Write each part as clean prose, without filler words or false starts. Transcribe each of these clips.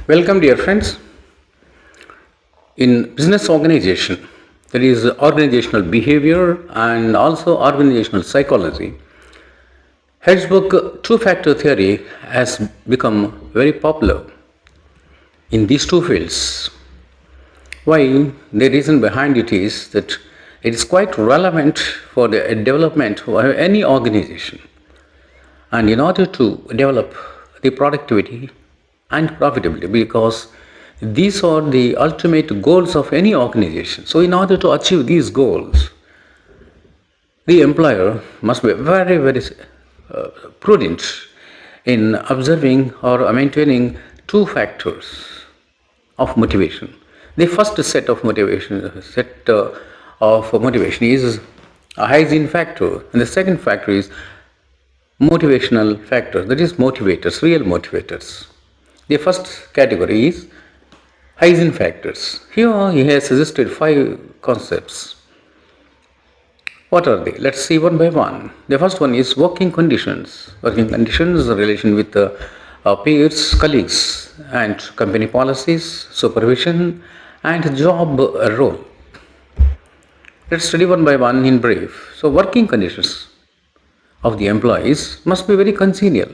Welcome, dear friends. In business organization, there is organizational behavior and also organizational psychology. Herzberg two-factor theory has become very popular in these two fields. Why? The reason behind it is that it is quite relevant for the development of any organization. And in order to develop the productivity and profitability, because these are the ultimate goals of any organization. So in order to achieve these goals, the employer must be very prudent in observing or maintaining two factors of motivation. The first set of motivation is a hygiene factor, and the second factor is motivational factor, that is motivators, real motivators. The first category is hygiene factors. Here he has suggested 5 concepts. What are they? Let's see one by one. The first one is working conditions. Working conditions is a relation with peers, colleagues, and company policies, supervision, and job role. Let's study one by one in brief. So working conditions of the employees must be very congenial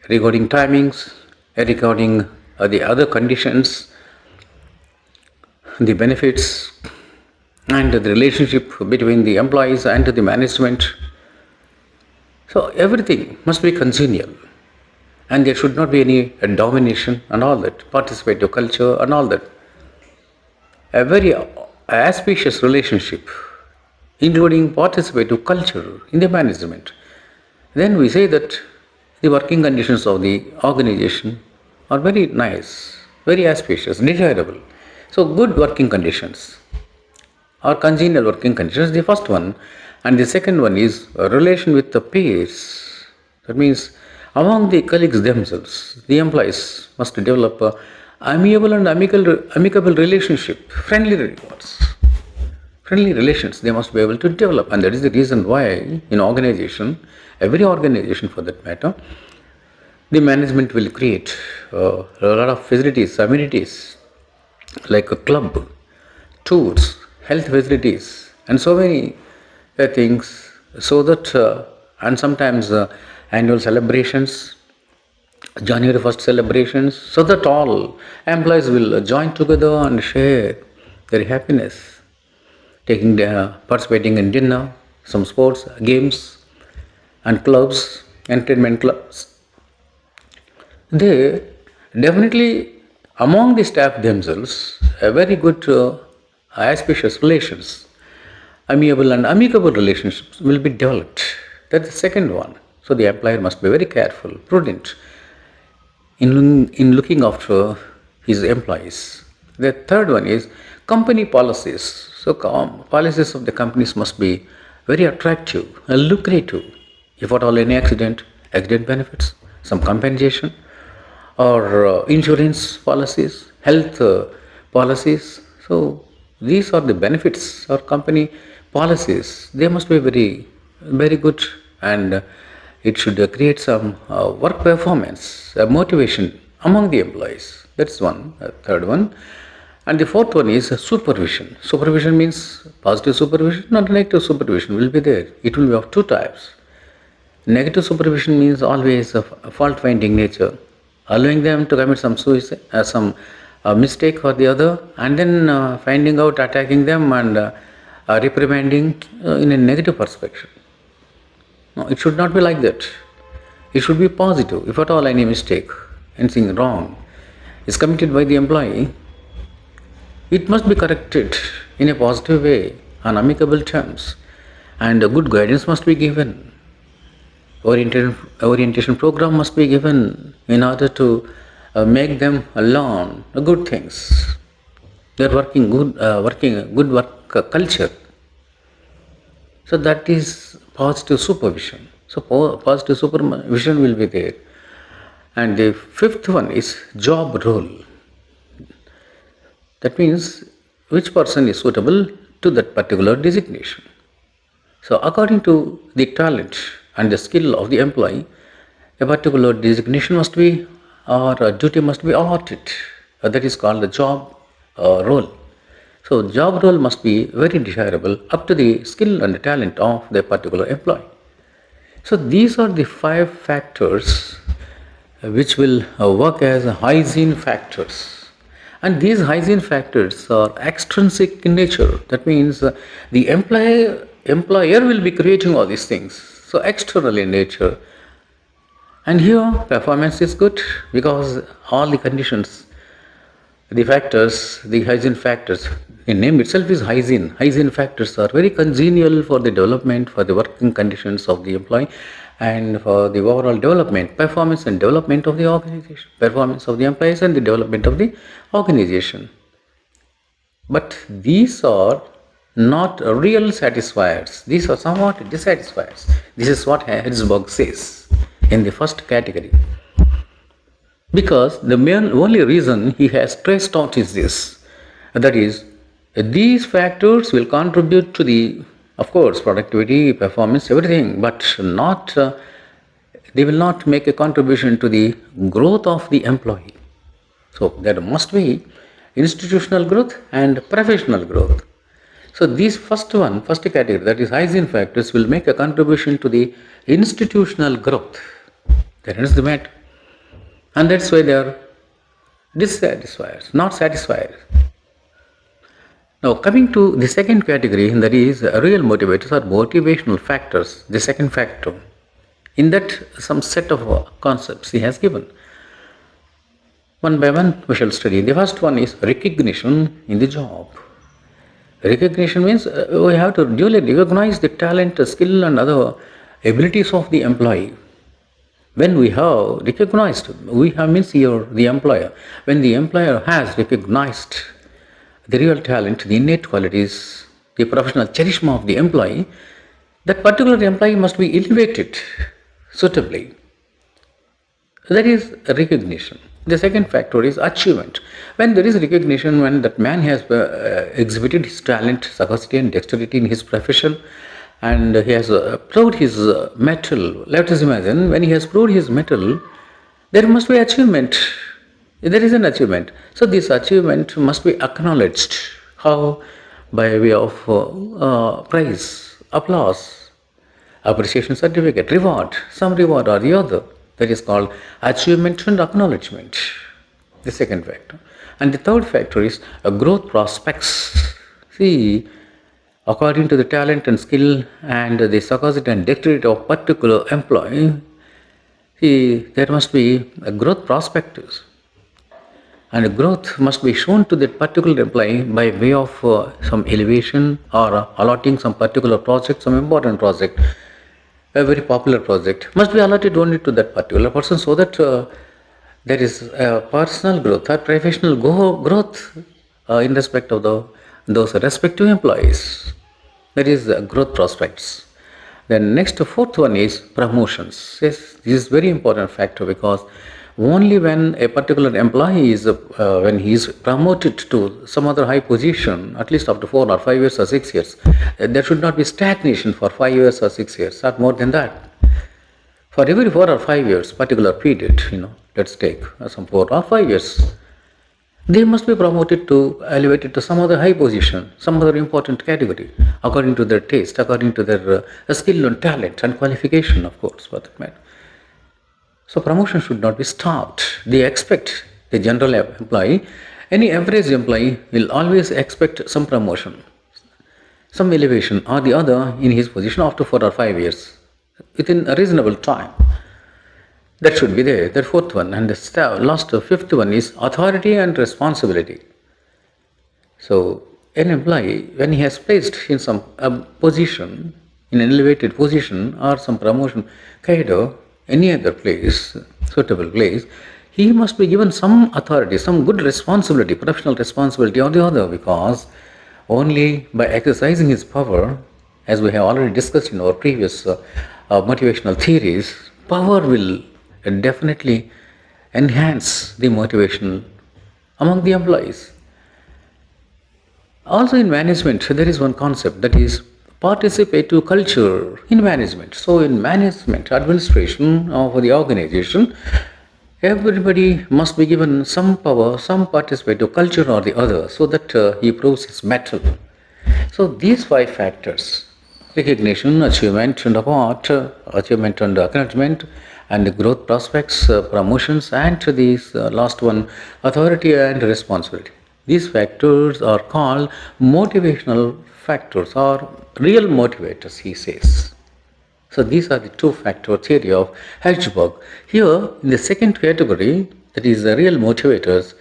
regarding timings, regarding the other conditions, the benefits, and the relationship between the employees and the management. So everything must be congenial, and there should not be any domination and all that, participative culture and all that. A very auspicious relationship, including participative culture in the management. Then we say that the working conditions of the organization are very nice, very auspicious, desirable. So good working conditions or congenial working conditions, the first one. And the second one is a relation with the peers. That means among the colleagues themselves, the employees must develop a amiable and amicable relationship, friendly relations they must be able to develop. And that is the reason why in organization, every organization for that matter, the management will create a lot of facilities, amenities like a club, tours, health facilities, and so many things, so that and sometimes annual celebrations, January 1st celebrations, so that all employees will join together and share their happiness, participating in dinner, some sports, games, and clubs, entertainment clubs. They definitely, among the staff themselves, a very good auspicious relations, amiable and amicable relationships will be developed. That's the second one. So the employer must be very careful, prudent in looking after his employees. The third one is company policies. So policies of the companies must be very attractive and lucrative. If at all any accident benefits, some compensation, or insurance policies, health policies. So these are the benefits or company policies. They must be very good, and it should create some work performance, motivation among the employees. That's one. Third one. And the fourth one is supervision. Supervision means positive supervision or negative supervision will be there. It will be of two types. Negative supervision means always a fault-finding nature, allowing them to commit some suicide, some mistake or the other, and then finding out, attacking them, and reprimanding in a negative perspective. No, it should not be like that. It should be positive. If at all any mistake, anything wrong is committed by the employee, it must be corrected in a positive way, on amicable terms, and a good guidance must be given. Orientation program must be given in order to make them learn good things. They are working good work culture. So that is positive supervision. So positive supervision will be there. And the fifth one is job role. That means which person is suitable to that particular designation. So according to the talent and the skill of the employee, a particular designation must be or duty must be allotted. That is called the job role. So job role must be very desirable up to the skill and talent of the particular employee. So these are the 5 factors which will work as hygiene factors. And these hygiene factors are extrinsic in nature. That means the employer will be creating all these things. So external in nature. And here performance is good because all the conditions, the factors, the hygiene factors, the name itself is hygiene. Hygiene factors are very congenial for the development, for the working conditions of the employee and for the overall development, performance and development of the organization, performance of the employees and the development of the organization. But these are not real satisfiers. These are somewhat dissatisfiers. This is what Herzberg says in the first category. Because the only reason he has traced out is this, that is, these factors will contribute to the, of course, productivity, performance, everything, but not, they will not make a contribution to the growth of the employee. So there must be institutional growth and professional growth. So these first category, that is hygiene factors, will make a contribution to the institutional growth. That is the matter. And that's why they are dissatisfiers, not satisfiers. Now coming to the second category, that is real motivators or motivational factors, the second factor. In that, some set of concepts he has given. One by one we shall study. The first one is recognition in the job. Recognition means we have to duly recognize the talent, skill and other abilities of the employee. When we have recognized, we have means here the employer. When the employer has recognized the real talent, the innate qualities, the professional charisma of the employee, that particular employee must be elevated suitably. That is recognition. The second factor is achievement. When there is recognition, when that man has exhibited his talent, sagacity and dexterity in his profession, and he has proved his mettle. Let us imagine, when he has proved his mettle, there must be achievement. There is an achievement. So this achievement must be acknowledged. How? By way of praise, applause, appreciation certificate, reward, some reward or the other. That is called achievement and acknowledgement. The second factor. And the third factor is growth prospects. See, according to the talent and skill and the sagacity and dexterity of particular employee, there must be growth prospects. And growth must be shown to that particular employee by way of some elevation or allotting some particular project, some important project, a very popular project, must be allotted only to that particular person so that there is personal growth or professional growth in respect of those respective employees. That is growth prospects. Then next, fourth one is promotions. Yes, this is very important factor because only when a particular employee is, when he is promoted to some other high position, at least after 4 or 5 years or 6 years, there should not be stagnation for 5 years or 6 years, not more than that. For every 4 or 5 years, particular period, let's take some 4 or 5 years, they must be promoted to, elevated to some other high position, some other important category, according to their taste, according to their skill and talent and qualification, of course, for that matter. So promotion should not be stopped. They expect, the general employee, any average employee will always expect some promotion, some elevation or the other in his position after 4 or 5 years, within a reasonable time. That should be there, that fourth one. And the last, fifth one is authority and responsibility. So an employee, when he has placed in some position, in an elevated position or some promotion cadre, any other place, suitable place, he must be given some authority, some good responsibility, professional responsibility or the other, because only by exercising his power, as we have already discussed in our previous motivational theories, power will definitely enhance the motivation among the employees. Also in management, there is one concept, that is participative culture in management. So in management, administration of the organization, Everybody must be given some power, some participative culture or the other, so that he proves his mettle. So these five factors: recognition, achievement and award, achievement and acknowledgement, and growth prospects, promotions, and these last one, authority and responsibility. These factors are called motivational factors or real motivators, he says. So these are the two-factor theory of Herzberg. Here, in the second category, that is the real motivators,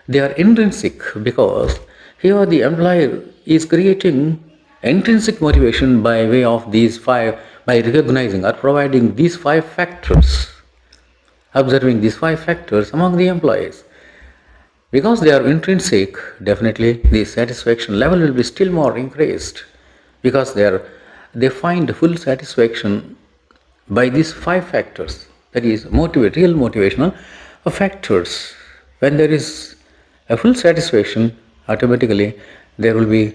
they are intrinsic because here the employer is creating intrinsic motivation by way of these five, by recognizing or providing these five factors, observing these five factors among the employees. Because they are intrinsic, definitely the satisfaction level will be still more increased because they find full satisfaction by these five factors, that is real motivational factors. When there is a full satisfaction, automatically there will be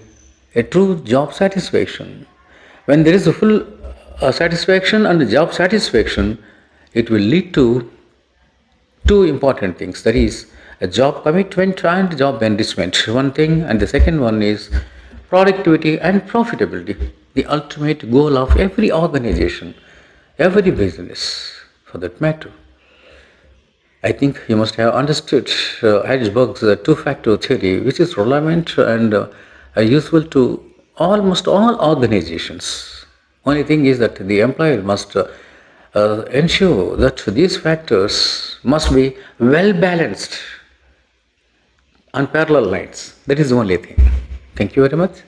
a true job satisfaction. When there is a full satisfaction and job satisfaction, it will lead to two important things, that is a job commitment and job enrichment, one thing, and the second one is productivity and profitability, the ultimate goal of every organization, every business for that matter. I think you must have understood Herzberg's two-factor theory, which is relevant and useful to almost all organizations. Only thing is that the employer must ensure that these factors must be well balanced on parallel lines. That is the only thing. Thank you very much.